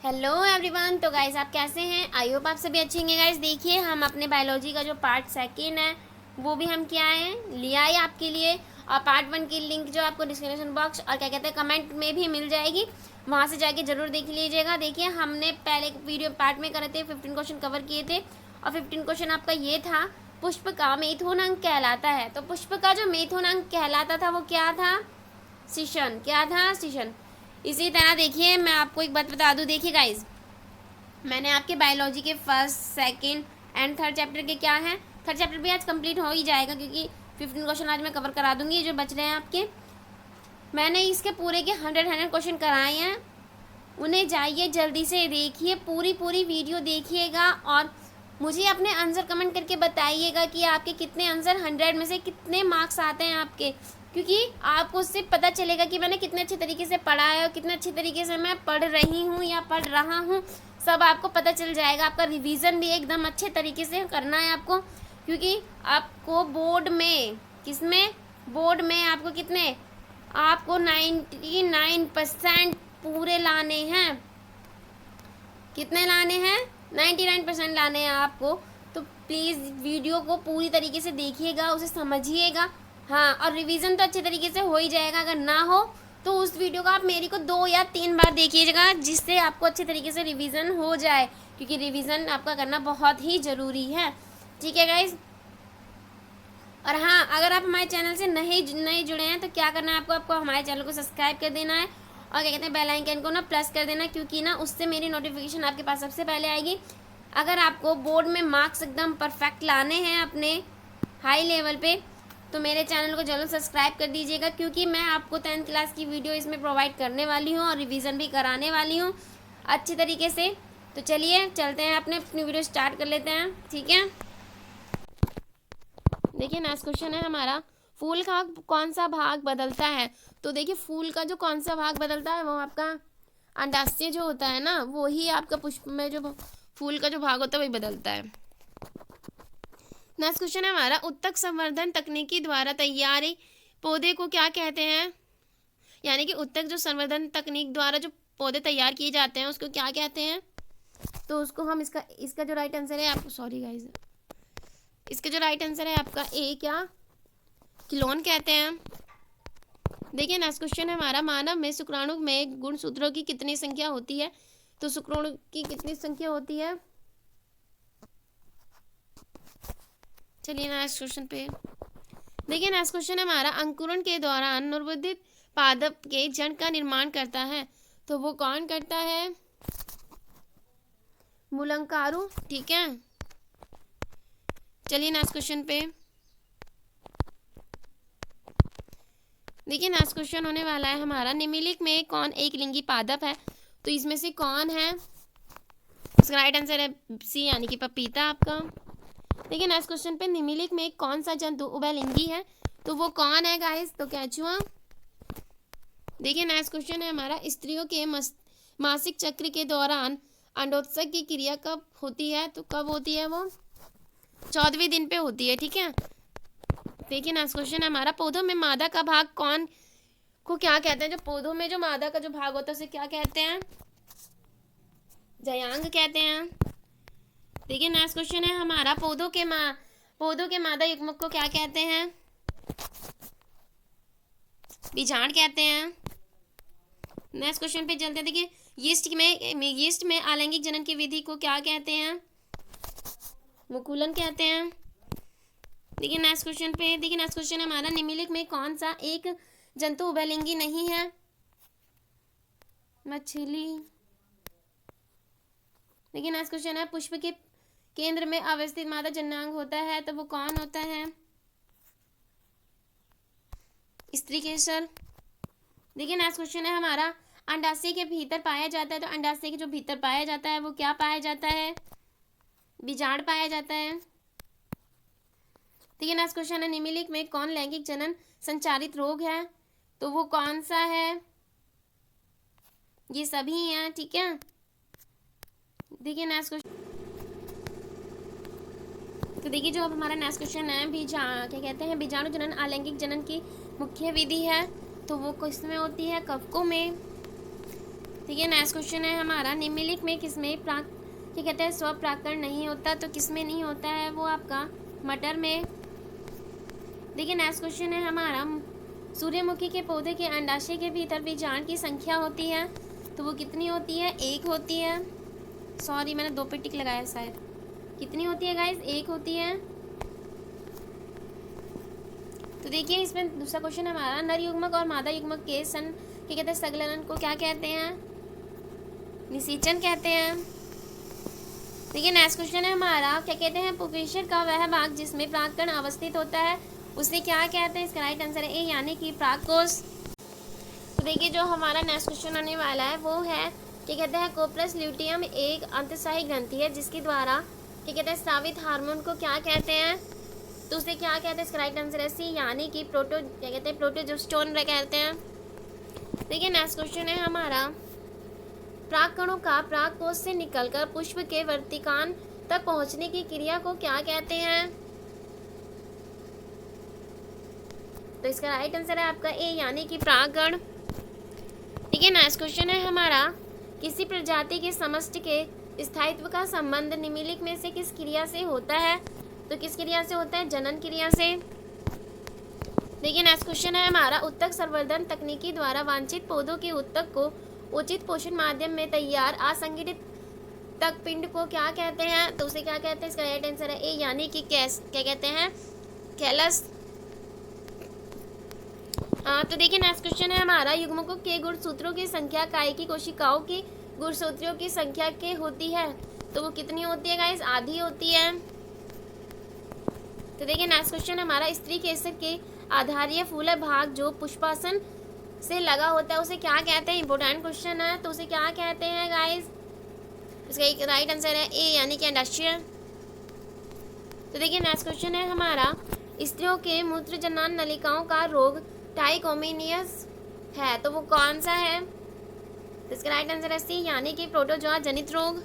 Hello everyone. तो guys आप कैसे हैं? आई होप आप सभी अच्छे होंगे। गाइस देखिए हम अपने बायोलॉजी का जो पार्ट सेकेंड है वो भी हम क्या है लिया है आपके लिए, और पार्ट 1 की लिंक जो आपको डिस्क्रिप्शन बॉक्स और क्या कहते हैं कमेंट में भी मिल जाएगी, वहाँ से जाके ज़रूर देख लीजिएगा। देखिए हमने पहले वीडियो पार्ट में करे थे, 15 क्वेश्चन कवर किए थे, और 15 क्वेश्चन आपका ये था पुष्प का मेथुन अंग कहलाता है। तो पुष्प का जो मेथुन अंग कहलाता था वो क्या था? शिशन। क्या था? शिशन। इसी तरह देखिए मैं आपको एक बात बता दूं। देखिए गाइज, मैंने आपके बायोलॉजी के first second and third chapter के क्या है, थर्ड चैप्टर भी आज कंप्लीट हो ही जाएगा क्योंकि 15 क्वेश्चन आज मैं कवर करा दूंगी। जो बच रहे हैं आपके, मैंने इसके पूरे के 100 क्वेश्चन कराए हैं। उन्हें जाइए जल्दी से देखिए, पूरी वीडियो देखिएगा और मुझे अपने आंसर कमेंट करके बताइएगा कि आपके कितने आंसर 100 में से कितने मार्क्स आते हैं आपके, क्योंकि आपको उससे पता चलेगा कि मैंने कितने अच्छे तरीके से पढ़ा है और कितने अच्छे तरीके से मैं पढ़ रही हूँ या पढ़ रहा हूँ, सब आपको पता चल जाएगा। आपका रिवीजन भी एकदम अच्छे तरीके से करना है आपको, क्योंकि आपको बोर्ड में, किसमें, बोर्ड में आपको कितने, आपको 99% पूरे लाने हैं। कितने लाने हैं? 99% लाने हैं आपको। तो प्लीज़ वीडियो को पूरी तरीके से देखिएगा, उसे समझिएगा। हाँ, और रिवीजन तो अच्छे तरीके से हो ही जाएगा। अगर ना हो तो उस वीडियो को आप मेरी को 2 या 3 बार देखिएगा, जिससे आपको अच्छे तरीके से रिवीजन हो जाए, क्योंकि रिवीजन आपका करना बहुत ही ज़रूरी है। ठीक है गाइज। और हाँ, अगर आप हमारे चैनल से नहीं जुड़े हैं तो क्या करना है आपको हमारे चैनल को सब्सक्राइब कर देना है, और क्या कहते हैं बेल आइकन को ना प्रेस कर देना, क्योंकि ना उससे मेरी नोटिफिकेशन आपके पास सबसे पहले आएगी। अगर आपको बोर्ड में मार्क्स एकदम परफेक्ट लाने हैं अपने हाई लेवल पे, तो मेरे चैनल को जरूर सब्सक्राइब कर दीजिएगा, क्योंकि मैं आपको 10th क्लास की वीडियो इसमें प्रोवाइड करने वाली हूँ और रिवीजन भी कराने वाली हूँ अच्छे तरीके से। तो चलिए चलते हैं, अपनी वीडियो स्टार्ट कर लेते हैं। ठीक है, देखिए नेक्स्ट क्वेश्चन है हमारा, फूल का कौन सा भाग बदलता है? तो देखिए फूल का जो कौन सा भाग बदलता है वो आपका अंडाशय जो होता है ना, वो ही आपका पुष्प में जो फूल का जो भाग होता है वही बदलता है। नेक्स्ट क्वेश्चन है हमारा, उत्तक संवर्धन तकनीकी द्वारा तैयार पौधे को क्या कहते हैं? यानी कि उत्तक जो संवर्धन तकनीक द्वारा जो पौधे तैयार किए जाते हैं उसको क्या कहते हैं? तो उसको हम इसका जो राइट आंसर है आपको, सॉरी गाइज, इसका जो राइट आंसर है आपका ए, क्या, किलोन कहते हैं। देखिए नेक्स्ट क्वेश्चन है हमारा, मानव में शुक्राणु में गुणसूत्रों की कितनी संख्या होती है? तो शुक्राणु की कितनी संख्या होती है? चलिए नेक्स्ट क्वेश्चन पे देखिए। नेक्स्ट क्वेश्चन है हमारा, अंकुरण के दौरान नवोदित पादप के जड़ का निर्माण करता है, तो वो कौन करता है? मूलांकारू। ठीक है, चलिए नेक्स्ट क्वेश्चन पे देखिए। नेक्स्ट क्वेश्चन होने वाला है हमारा, निम्नलिखित में कौन एक लिंगी पादप है? तो इसमें से कौन है? इसका राइट आंसर है सी, यानी कि पपीता आपका। देखिए नेक्स्ट क्वेश्चन पे, निम्नलिखित में कौन सा जंतु उभयलिंगी है? तो वो कौन है गाइस? तो केंचुआ। देखिए नेक्स्ट क्वेश्चन है हमारा, स्त्रियों के मासिक चक्र के दौरान अंडोत्सर्ग की क्रिया कब होती है? तो कब होती है वो? 14वें दिन पे होती है। ठीक है, देखिए नेक्स्ट क्वेश्चन है हमारा, पौधों में मादा का भाग कौन को क्या कहते हैं? जो पौधों में जो मादा का जो भाग होता है उसे क्या कहते हैं? जयांग कहते हैं। देखिए नेक्स्ट क्वेश्चन है हमारा, पौधों के मादा युग्मक को क्या कहते हैं? बीजांड कहते हैं। नेक्स्ट क्वेश्चन पे चलते हैं। देखिए यीस्ट में अलैंगिक जनन की विधि को क्या कहते हैं? मुकुलन कहते हैं। देखिए नेक्स्ट क्वेश्चन पे नेक्स्ट क्वेश्चन हमारा, निम्नलिखित में कौन सा एक जंतु उभयलिंगी नहीं है? मछली। देखिए नेक्स्ट क्वेश्चन है, पुष्प के केंद्र में अवस्थित मादा जननांग होता है, तो वो कौन होता है? स्त्री केसर। देखिए नेक्स्ट क्वेश्चन है हमारा, अंडाशय के भीतर पाया जाता है, तो अंडाशय के जो भीतर पाया जाता है वो क्या पाया जाता है? बीजांड पाया जाता है। ठीक है, नेक्स्ट क्वेश्चन है, निम्नलिखित में कौन लैंगिक जनन संचारित रोग है? तो वो कौन सा है? ये सभी हैं। ठीक है, देखिए नेक्स्ट क्वेश्चन। तो देखिए जो अब हमारा नेक्स्ट क्वेश्चन है, क्या कहते हैं, बीजाणु जनन अलैंगिक जनन की मुख्य विधि है, तो वो किस में होती है? कवकों में। ठीक है, नेक्स्ट क्वेश्चन है हमारा, निम्नलिखित में किसमें क्या कहते हैं स्वपरागण नहीं होता, तो किसमें नहीं होता है वो आपका मटर में। देखिए नेक्स्ट क्वेश्चन है हमारा, सूर्यमुखी के पौधे के अंडाशय के भीतर बीजांड की संख्या होती है, तो वो कितनी होती है, 1 होती है। सॉरी मैंने 2 पे टिक लगाया शायद। कितनी होती है गाइस, 1 होती है। तो देखिए इसमें दूसरा क्वेश्चन हमारा, नर युग्मक और मादा युग्मक के क्या कहते हैं संलग्न को क्या कहते हैं, निषेचन कहते हैं। देखिए नेक्स्ट क्वेश्चन है हमारा, क्या कहते हैं पुकेशर का वह भाग जिसमें परागकण अवस्थित होता है उसे क्या कहते हैं, इसका राइट आंसर है ए यानी कि परागकोश। तो देखिए जो हमारा नेक्स्ट क्वेश्चन होने वाला है वो है, क्या कहते हैं कोपरस ल्यूटियम एक अंतःस्रावी ग्रंथि है जिसके द्वारा क्या कहते हैं स्रावित हार्मोन को क्या कहते हैं, तो उसे क्या कहते हैं, इसका राइट आंसर है सी यानी कि क्या कहते हैं प्रोटोजोस्टेरोन कहते हैं। देखिए नेक्स्ट क्वेश्चन है हमारा, परागकणों का परागकोश से निकलकर पुष्प के वर्तिकान तक पहुंचने की क्रिया को क्या कहते हैं, तो इसका राइट आंसर है आपका ए यानी कि परागण। ठीक है, नेक्स्ट क्वेश्चन है हमारा, किसी प्रजाति के समष्टि के स्थायित्व का संबंध निम्नलिखित में से किस क्रिया से होता है, तो किस क्रिया से होता है, जनन क्रिया से। देखिए नेक्स्ट क्वेश्चन है हमारा, उत्तक संवर्धन तकनीकी द्वारा वांछित पौधों के उत्तक को उचित पोषण माध्यम में तैयार असंगठित तक पिंड को क्या कहते हैं, तो उसे क्या कहते हैं, इसका राइट आंसर है ए यानी कि क्या कहते हैं कैलस। तो देखिए नेक्स्ट क्वेश्चन है हमारा, युग्मकों के गुणसूत्रों की संख्या काय की कोशिकाओं की गुणसूत्रों की संख्या के होती है, तो वो कितनी होती है गाइस, आधी होती है। तो देखिए नेक्स्ट क्वेश्चन हमारा, स्त्री केसर के आधारीय फूल भाग जो पुष्पासन से लगा होता है उसे क्या कहते हैं, इंपॉर्टेंट क्वेश्चन है, तो उसे क्या कहते हैं गाइस, इसका एक राइट आंसर है ए यानी कि अंडाशय। तो देखिए नेक्स्ट क्वेश्चन है हमारा, स्त्रियों के मूत्रजनन नलिकाओं का रोग टाइकोमिनियस है, तो वो कौन सा है, तो इसका राइट आंसर है सी यानी कि प्रोटोजोआ जनित रोग।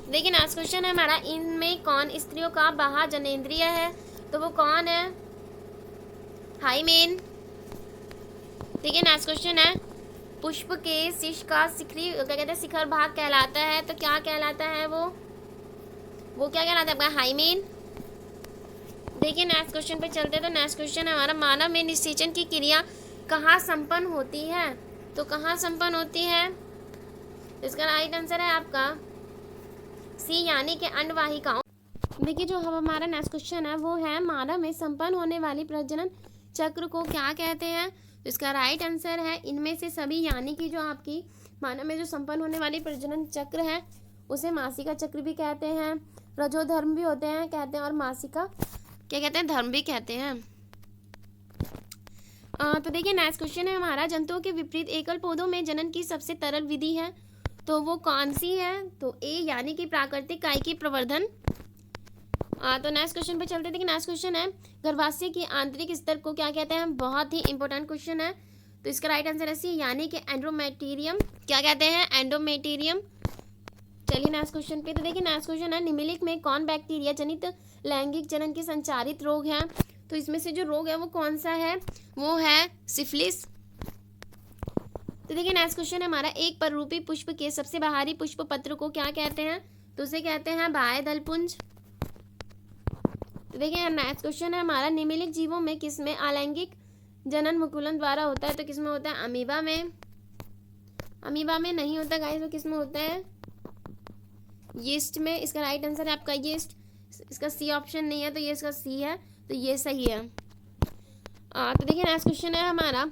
देखिए नेक्स्ट क्वेश्चन है हमारा, इनमें कौन स्त्रियों का बाह्य जनेंद्रिय है, तो वो कौन है, हाइमेन। देखिए नेक्स्ट क्वेश्चन है, पुष्प के शीश का शिखरी क्या कहते हैं शिखर भाग कहलाता है, तो क्या कहलाता है वो क्या कहलाता है आपका हाइमेन। देखिए नेक्स्ट क्वेश्चन पे चलते हैं, तो नेक्स्ट क्वेश्चन है हमारा, मानव में निषेचन की क्रिया कहाँ संपन्न होती है, तो कहाँ संपन्न होती है, तो इसका राइट आंसर है आपका सी यानी कि अंडवाहिकाओं। देखिए जो हमारा नेक्स्ट क्वेश्चन है वो है, मानव में संपन्न होने वाली प्रजनन चक्र को क्या कहते हैं, तो इसका राइट आंसर है इनमें से सभी यानी कि जो आपकी मानव में जो संपन्न होने वाली प्रजनन चक्र है उसे मासिका चक्र भी कहते हैं, रजोधर्म भी होते हैं कहते हैं, और मासिका क्या कहते हैं धर्म भी कहते हैं। तो देखिए नेक्स्ट क्वेश्चन है हमारा, जंतुओं के विपरीत एकल पौधों में जनन की सबसे तरल विधि है, तो वो कौन सी है, तो ए यानी कि प्राकृतिक कायिकी प्रवर्धन। तो नेक्स्ट क्वेश्चन पे चलते हैं। देखिए नेक्स्ट क्वेश्चन है, गर्भाशय के आंतरिक स्तर को क्या कहते हैं, बहुत ही इंपॉर्टेंट क्वेश्चन है, तो इसका राइट आंसर है सी यानी कि एंडोमेटेरियम क्या कहते हैं, एंडोमेटेरियम। चलिए नेक्स्ट क्वेश्चन पे, तो देखिए नेक्स्ट क्वेश्चन है, निम्नलिखित में कौन बैक्टीरिया जनित लैंगिक जनन के संचारित रोग है, तो इसमें से जो रोग है वो कौन सा है, वो है सिफिलिस। तो देखिए नेक्स्ट क्वेश्चन है हमारा, एक पररूपी पुष्प के सबसे बाहरी पुष्प पत्र को क्या कहते हैं, तो उसे कहते हैं बाह्य दलपुंज। तो देखिए नेक्स्ट क्वेश्चन है हमारा, निम्नलिखित जीवों में किसमें अलैंगिक जनन मुकुलन द्वारा होता है, तो किसमें होता है, अमीबा में। अमीबा में नहीं होता गाइस, तो किसमें होता है, यीस्ट में। इसका राइट आंसर है आपका यीस्ट, इसका सी ऑप्शन नहीं है तो ये इसका सी है, तो ये सही है। तो देखिए नेक्स्ट क्वेश्चन है हमारा,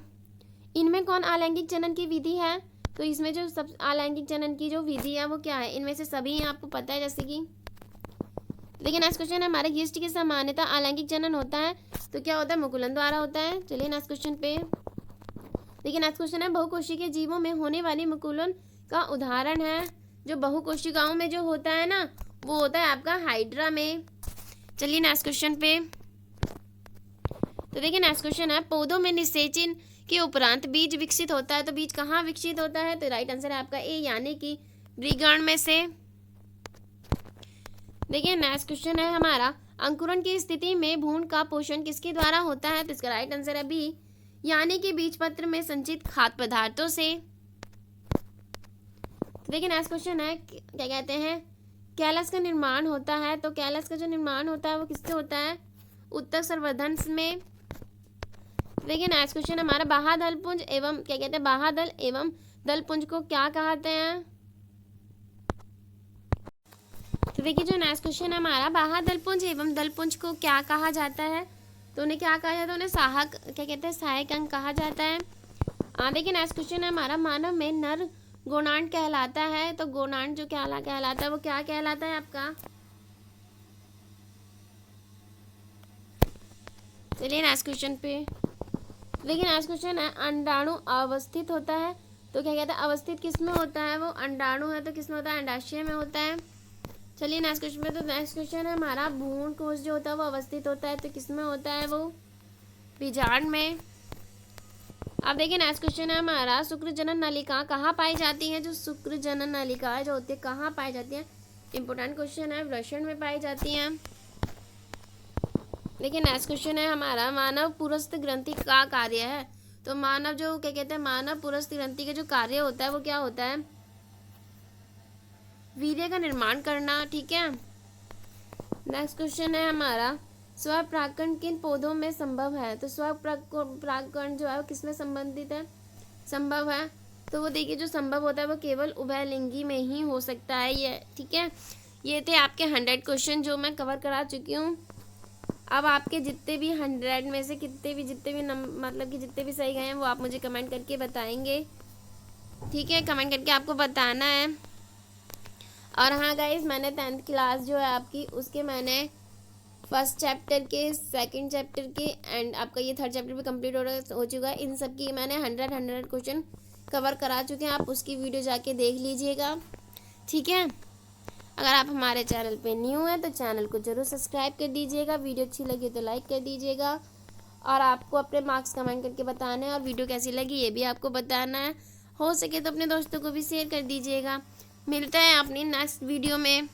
इनमें कौन अलैंगिक जनन की विधि है, तो इसमें जो सब अलैंगिक जनन की जो विधि है वो क्या है, इनमें से सभी आपको पता है, जैसे कि देखिए नेक्स्ट क्वेश्चन है हमारा, यीस्ट की सामान्यता अलैंगिक जनन होता है, तो क्या होता है, मुकुलन द्वारा होता है। चलिए नेक्स्ट क्वेश्चन पे, देखिए नेक्स्ट क्वेश्चन है, बहुकोशिकीय के जीवों में होने वाली मुकुलन का उदाहरण है, जो बहुकोशिकाओं में जो होता है ना वो होता है आपका हाइड्रा में। चलिए नेक्स्ट क्वेश्चन पे, तो देखिए नेक्स्ट क्वेश्चन है, पौधों में निषेचन के उपरांत बीज विकसित होता है, तो बीज कहाँ विकसित होता है, तो राइट आंसर है आपका ए यानी कि व्रीगण में से। देखिए नेक्स्ट क्वेश्चन है हमारा, अंकुरण की स्थिति में भ्रूण का पोषण किसके द्वारा होता है, तो इसका राइट आंसर है बी यानी कि बीज पत्र में संचित खाद्य पदार्थों से। तो देखिए नेक्स्ट क्वेश्चन है, क्या कहते हैं, कैलाश का निर्माण होता है, तो कैलाश का जो निर्माण होता है वो किससे होता है, उत्तक संवर्धन में। देखिए नेक्स्ट क्वेश्चन हमारा, बाह्यदल पुंज एवं क्या कहते हैं, बाह्यदल एवं दल पुंज को क्या कहते हैं। तो देखिए जो नेक्स्ट क्वेश्चन है हमारा, बाह्यदल पुंज एवं दल पुंज को क्या कहा जाता है, तो उन्हें क्या कहा जाता है, उन्हें सहायक क्या कहते हैं, सहायक अंग कहा जाता है। देखिए नेक्स्ट क्वेश्चन है हमारा, मानव में नर गोनांड कहलाता है, तो गोनांड जो कहलाता है वो क्या कहलाता है आपका। चलिए नेक्स्ट क्वेश्चन पे। देखिए नेक्स्ट क्वेश्चन है, अंडाणु अवस्थित होता है, तो क्या कहता है, अवस्थित किस में होता है, वो अंडाणु है तो किस में होता है, अंडाशय में होता है। चलिए नेक्स्ट क्वेश्चन पे। तो नेक्स्ट क्वेश्चन है हमारा, भ्रूण कोश जो होता है वो अवस्थित होता है, तो किस में होता है, वो बीजांड में। अब देखिए नेक्स्ट क्वेश्चन है हमारा, शुक्र जनन नलिका कहाँ पाई जाती है, जो शुक्र जनन नलिका जो होती है कहाँ पाई जाती है, इंपॉर्टेंट क्वेश्चन है, वृषण में पाई जाती है। देखिए नेक्स्ट क्वेश्चन है हमारा, मानव पुरस्थ ग्रंथि का कार्य है, तो मानव जो क्या कहते हैं, मानव पुरस्थ ग्रंथि का जो कार्य होता है वो क्या होता है, वीर्य का निर्माण करना। ठीक है। नेक्स्ट क्वेश्चन है हमारा, स्वपरागण किन पौधों में संभव है, तो स्वपरागण जो है वो किसमें संबंधित है, संभव है, तो वो देखिए जो संभव होता है वो केवल उभयलिंगी में ही हो सकता है ये। ठीक है, ये थे आपके 100 क्वेश्चन जो मैं कवर करा चुकी हूँ। अब आपके जितने भी 100 में से जितने भी मतलब कि जितने भी सही गए हैं वो आप मुझे कमेंट करके बताएंगे। ठीक है, कमेंट करके आपको बताना है। और हाँ गाइस, मैंने 10th क्लास जो है आपकी, उसके मैंने फर्स्ट चैप्टर के, सेकंड चैप्टर के एंड आपका ये 3rd चैप्टर भी कंप्लीट हो चुका है। इन सब की मैंने 100 क्वेश्चन कवर करा चुके हैं, आप उसकी वीडियो जाके देख लीजिएगा। ठीक है, अगर आप हमारे चैनल पे न्यू हैं तो चैनल को ज़रूर सब्सक्राइब कर दीजिएगा, वीडियो अच्छी लगी तो लाइक कर दीजिएगा, और आपको अपने मार्क्स कमेंट करके बताना है, और वीडियो कैसी लगी ये भी आपको बताना है। हो सके तो अपने दोस्तों को भी शेयर कर दीजिएगा। मिलते हैं अपनी नेक्स्ट वीडियो में।